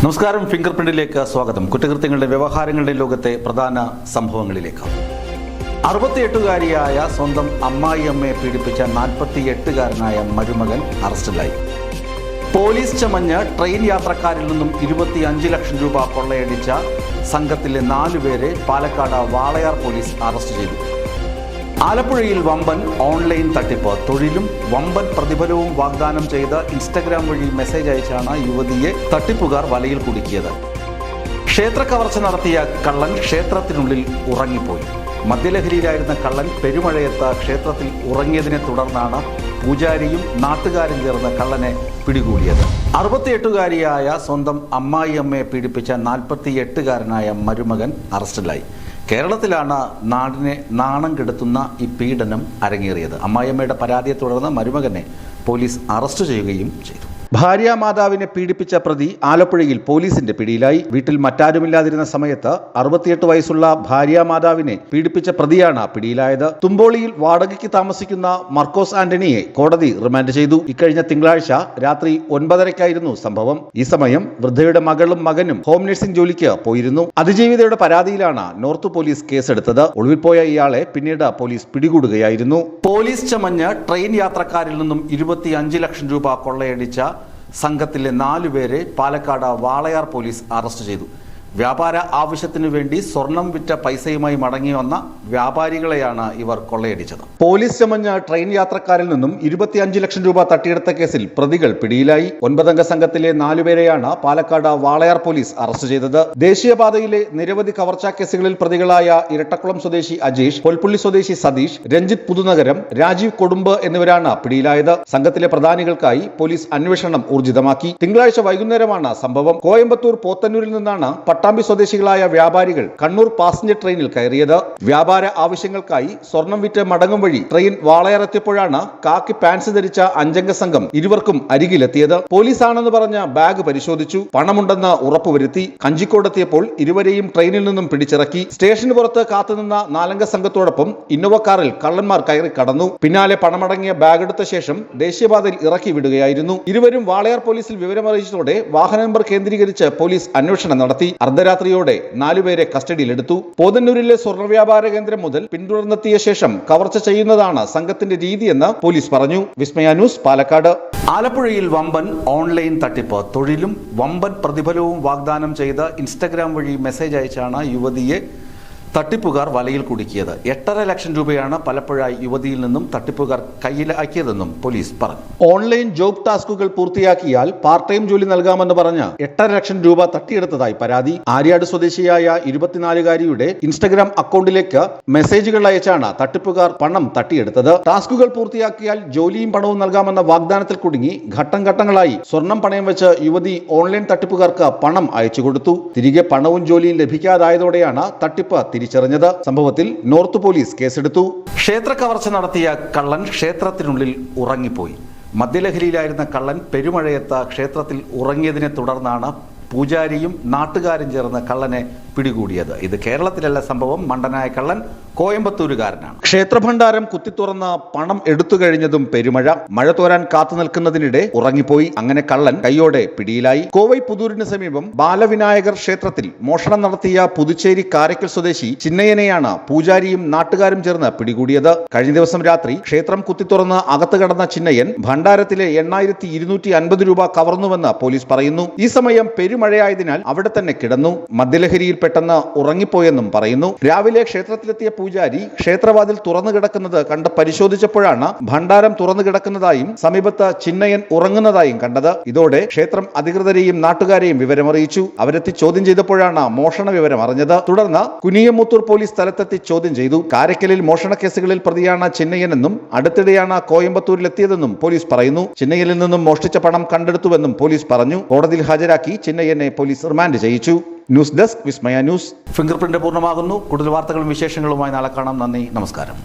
നമസ്കാരം, ഫിംഗർ പ്രിന്റിലേക്ക് സ്വാഗതം. കുറ്റകൃത്യങ്ങളുടെ വ്യവഹാരങ്ങളുടെ ലോകത്തെ പ്രധാന സംഭവങ്ങളിലേക്ക്. 68-കാരിയായ സ്വന്തം അമ്മായിയമ്മയെ പീഡിപ്പിച്ച 48-കാരനായ മരുമകൻ അറസ്റ്റിലായി. പോലീസ് ചമഞ്ഞ് ട്രെയിൻ യാത്രക്കാരിൽ നിന്നും 25 ലക്ഷം രൂപ കൊള്ളയടിച്ച സംഘത്തിലെ 4 പേരെ പാലക്കാട് വാളയാർ പോലീസ് അറസ്റ്റ് ചെയ്തു. ആലപ്പുഴയിൽ വമ്പൻ ഓൺലൈൻ തട്ടിപ്പ്. തൊഴിലും വമ്പൻ പ്രതിഫലവും വാഗ്ദാനം ചെയ്ത് ഇൻസ്റ്റഗ്രാം വഴി മെസ്സേജ് അയച്ചാണ് യുവതിയെ തട്ടിപ്പുകാർ വലയിൽ കുടുക്കിയത്. ക്ഷേത്ര കവർച്ച നടത്തിയ കള്ളൻ ക്ഷേത്രത്തിനുള്ളിൽ ഉറങ്ങിപ്പോയി. മദ്യലഹരിയിലായിരുന്ന കള്ളൻ പെരുമഴയത്ത് ക്ഷേത്രത്തിൽ ഉറങ്ങിയതിനെ തുടർന്നാണ് പൂജാരിയും നാട്ടുകാരും ചേർന്ന് കള്ളനെ പിടികൂടിയത്. 68-കാരിയായ സ്വന്തം അമ്മായിയമ്മയെ പീഡിപ്പിച്ച 48-കാരനായ മരുമകൻ അറസ്റ്റിലായി. കേരളത്തിലാണ് നാടിനെ നാണം കെടുത്തുന്ന ഈ പീഡനം അരങ്ങേറിയത്. അമ്മായിയമ്മയുടെ പരാതിയെ തുടർന്ന് മരുമകനെ പോലീസ് അറസ്റ്റ് ചെയ്യുകയും ചെയ്തു. ഭാര്യാമാതാവിനെ പീഡിപ്പിച്ച പ്രതി ആലപ്പുഴയിൽ പോലീസിന്റെ പിടിയിലായി. വീട്ടിൽ മറ്റാരുമില്ലാതിരുന്ന സമയത്ത് 68 വയസ്സുള്ള ഭാര്യാമാതാവിനെ പീഡിപ്പിച്ച പ്രതിയാണ് പിടിയിലായത്. തുമ്പോളിയിൽ വാടകയ്ക്ക് താമസിക്കുന്ന മർക്കോസ് ആന്റണിയെ കോടതി റിമാൻഡ് ചെയ്തു. ഇക്കഴിഞ്ഞ തിങ്കളാഴ്ച രാത്രി 9:30-ക്കായിരുന്നു സംഭവം. ഈ സമയം വൃദ്ധയുടെ മകളും മകനും ഹോം നഴ്സിംഗ് ജോലിക്ക് പോയിരുന്നു. അതിജീവിതയുടെ പരാതിയിലാണ് നോർത്ത് പോലീസ് കേസെടുത്തത്. ഒളിവിൽ പോയ ഇയാളെ പിന്നീട് പോലീസ് പിടികൂടുകയായിരുന്നു. പോലീസ് ചമഞ്ഞ് ട്രെയിൻ യാത്രക്കാരിൽ നിന്നും 25 ലക്ഷം രൂപ കൊള്ളയടിച്ച സംഘത്തിലെ 4 പേരെ പാലക്കാട് വാളയാർ പോലീസ് അറസ്റ്റ് ചെയ്തു. വ്യാപാര ആവശ്യത്തിനു വേണ്ടി സ്വർണം വിറ്റ പൈസയുമായി മടങ്ങി വന്ന വ്യാപാരികളെയാണ് ഇവർ കൊള്ളയടിച്ചത്. പോലീസ് ചമഞ്ഞ ട്രെയിൻ യാത്രക്കാരിൽ നിന്നും 25 ലക്ഷം രൂപ തട്ടിയെടുത്ത കേസിൽ പ്രതികൾ പിടിയിലായി. 9-അംഗ സംഘത്തിലെ 4 പേരെയാണ് പാലക്കാട് വാളയാർ പോലീസ് അറസ്റ്റ് ചെയ്തത്. ദേശീയപാതയിലെ നിരവധി കവർച്ചാ കേസുകളിൽ പ്രതികളായ ഇരട്ടക്കുളം സ്വദേശി അജീഷ്, പൊൽപ്പുള്ളി സ്വദേശി സതീഷ്, രഞ്ജിത്ത് പുതുനഗരം, രാജീവ് കൊടുമ്പ് എന്നിവരാണ് പിടിയിലായത്. സംഘത്തിലെ പ്രധാനികൾക്കായി പോലീസ് അന്വേഷണം ഊർജിതമാക്കി. തിങ്കളാഴ്ച വൈകുന്നേരമാണ് സംഭവം. കോയമ്പത്തൂർ പോത്തന്നൂരിൽ നിന്നാണ് പട്ടാമ്പി സ്വദേശികളായ വ്യാപാരികൾ കണ്ണൂർ പാസഞ്ചർ ട്രെയിനിൽ കയറിയത്. വ്യാപാര ആവശ്യങ്ങൾക്കായി സ്വർണം വിറ്റ് മടങ്ങും വഴി ട്രെയിൻ വാളയാർ എത്തിയപ്പോഴാണ് കാക്കി പാൻസ് ധരിച്ച 5-അംഗ സംഘം ഇരുവർക്കും അരികിലെത്തിയത്. പോലീസാണെന്ന് പറഞ്ഞ ബാഗ് പരിശോധിച്ചു. പണമുണ്ടെന്ന് ഉറപ്പുവരുത്തി. കഞ്ചിക്കോടെത്തിയപ്പോൾ ഇരുവരെയും ട്രെയിനിൽ നിന്നും പിടിച്ചിറക്കി. സ്റ്റേഷന് പുറത്ത് കാത്തുനിന്ന 4-അംഗ സംഘത്തോടൊപ്പം ഇന്നോവ കാറിൽ കള്ളന്മാർ കയറി കടന്നു. പിന്നാലെ പണമടങ്ങിയ ബാഗ് എടുത്ത ശേഷം ദേശീയപാതയിൽ ഇറക്കി വിടുകയായിരുന്നു. ഇരുവരും വാളയാർ പോലീസിൽ വിവരമറിയിച്ചതോടെ വാഹന നമ്പർ കേന്ദ്രീകരിച്ച് പോലീസ് അന്വേഷണം നടത്തി. അർദ്ധരാത്രിയോടെ 4 പേരെ കസ്റ്റഡിയിലെടുത്തു. പോതന്നൂരിലെ സ്വർണ്ണ വ്യാപാര കേന്ദ്രം മുതൽ പിന്തുടർന്നെത്തിയ ശേഷം കവർച്ച ചെയ്യുന്നതാണ് സംഘത്തിന്റെ രീതിയെന്ന് പോലീസ് പറഞ്ഞു. വിസ്മയ ന്യൂസ്, പാലക്കാട്. ആലപ്പുഴയിൽ വമ്പൻ ഓൺലൈൻ തട്ടിപ്പ്. തൊഴിലും വമ്പൻ പ്രതിഫലവും വാഗ്ദാനം ചെയ്ത് ഇൻസ്റ്റഗ്രാം വഴി മെസ്സേജ് അയച്ചാണ് യുവതിയെ തട്ടിപ്പുകാർ വലയിൽ കുടുക്കിയത്. 8.5 ലക്ഷം രൂപയാണ് പലപ്പോഴ യുവതിയിൽ നിന്നും തട്ടിപ്പുകാർ കയ്യിലാക്കിയതെന്നും പോലീസ് പറഞ്ഞു. ഓൺലൈൻ ജോബ് ടാസ്കുകൾ പൂർത്തിയാക്കിയാൽ പാർട്ട് ടൈം ജോലി നൽകാമെന്ന് പറഞ്ഞ് 8.5 ലക്ഷം രൂപ തട്ടിയെടുത്തതായി പരാതി. ആര്യാട് സ്വദേശിയായ 24-കാരിയുടെ ഇൻസ്റ്റഗ്രാം അക്കൗണ്ടിലേക്ക് മെസ്സേജുകൾ അയച്ചാണ് തട്ടിപ്പുകാർ പണം തട്ടിയെടുത്തത്. ടാസ്കുകൾ പൂർത്തിയാക്കിയാൽ ജോലിയും പണവും നൽകാമെന്ന വാഗ്ദാനത്തിൽ കുടുങ്ങി ഘട്ടം ഘട്ടങ്ങളായി സ്വർണം പണയം വെച്ച് യുവതി ഓൺലൈൻ തട്ടിപ്പുകാർക്ക് പണം അയച്ചു കൊടുത്തു. തിരികെ പണവും ജോലിയും ലഭിക്കാതായതോടെയാണ് തട്ടിപ്പ് തിരിച്ചറിഞ്ഞത്. സംഭവത്തിൽ നോർത്ത് പോലീസ് കേസെടുത്തു. ക്ഷേത്ര കവർച്ച നടത്തിയ കള്ളൻ ക്ഷേത്രത്തിനുള്ളിൽ ഉറങ്ങിപ്പോയി. മദ്യലഹരിയിലായിരുന്ന കള്ളൻ പെരുമഴയത്ത് ക്ഷേത്രത്തിൽ ഉറങ്ങിയതിനെ തുടർന്നാണ് പൂജാരിയും നാട്ടുകാരും ചേർന്ന് കള്ളനെ പിടികൂടിയത്. ഇത് കേരളത്തിലല്ല സംഭവം. മണ്ടനായ കള്ളൻ കോയമ്പത്തൂരുകാരനാണ്. ക്ഷേത്രഭണ്ഡാരം കുത്തിത്തുറന്ന് പണം എടുത്തു കഴിഞ്ഞതും പെരുമഴ. മഴ തോരാൻ കാത്തു നിൽക്കുന്നതിനിടെ ഉറങ്ങിപ്പോയി. അങ്ങനെ കള്ളൻ കൈയോടെ പിടിയിലായി. കോവൈ പുതൂരിന് സമീപം ബാലവിനായകർ ക്ഷേത്രത്തിൽ മോഷണം നടത്തിയ പുതുച്ചേരി കാരയ്ക്കൽ സ്വദേശി ചിന്നയ്യനെയാണ് പൂജാരിയും നാട്ടുകാരും ചേർന്ന് പിടികൂടിയത്. കഴിഞ്ഞ ദിവസം രാത്രി ക്ഷേത്രം കുത്തിത്തുറന്ന് അകത്ത് കടന്ന ചിന്നയ്യൻ ഭണ്ഡാരത്തിലെ 8,250 രൂപ കവർന്നുവെന്ന് പോലീസ് പറയുന്നു. ഈ സമയം പെരുമഴയായതിനാൽ അവിടെ തന്നെ കിടന്നു. മദ്യലഹരിയിൽ പെട്ടെന്ന് ഉറങ്ങിപ്പോയെന്നും പറയുന്നു. രാവിലെ ക്ഷേത്രത്തിലെത്തിയ പൂജാരി ക്ഷേത്രവാതിൽ തുറന്നു കിടക്കുന്നത് കണ്ട് പരിശോധിച്ചപ്പോഴാണ് ഭണ്ഡാരം തുറന്നു കിടക്കുന്നതായും സമീപത്ത് ചിന്നയ്യൻ ഉറങ്ങുന്നതായും കണ്ടത്. ഇതോടെ ക്ഷേത്രം അധികൃതരെയും നാട്ടുകാരെയും വിവരമറിയിച്ചു. അവരെത്തി ചോദ്യം ചെയ്തപ്പോഴാണ് മോഷണ വിവരം അറിഞ്ഞത്. തുടർന്ന് കുനിയമുത്തൂർ പോലീസ് സ്ഥലത്തെത്തി ചോദ്യം ചെയ്തു. കാരയ്ക്കലിൽ മോഷണ കേസുകളിൽ പ്രതിയാണ് ചിന്നയ്യനെന്നും അടുത്തിടെയാണ് കോയമ്പത്തൂരിലെത്തിയതെന്നും പോലീസ് പറയുന്നു. ചിന്നയ്യനിൽ നിന്നും മോഷ്ടിച്ച പണം കണ്ടെടുത്തുവെന്നും പോലീസ് പറഞ്ഞു. കോടതിയിൽ ഹാജരാക്കി ചിന്നയ്യനെ പോലീസ് റിമാൻഡ് ചെയ്യിച്ചു. ന്യൂസ് ഡെസ്ക്, വിസ്മയ ന്യൂസ്. ഫിംഗർ പ്രിന്റ് പൂർണ്ണമാകുന്നു. കൂടുതൽ വാർത്തകളും വിശേഷങ്ങളുമായി നാളെ കാണാം. നന്ദി, നമസ്കാരം.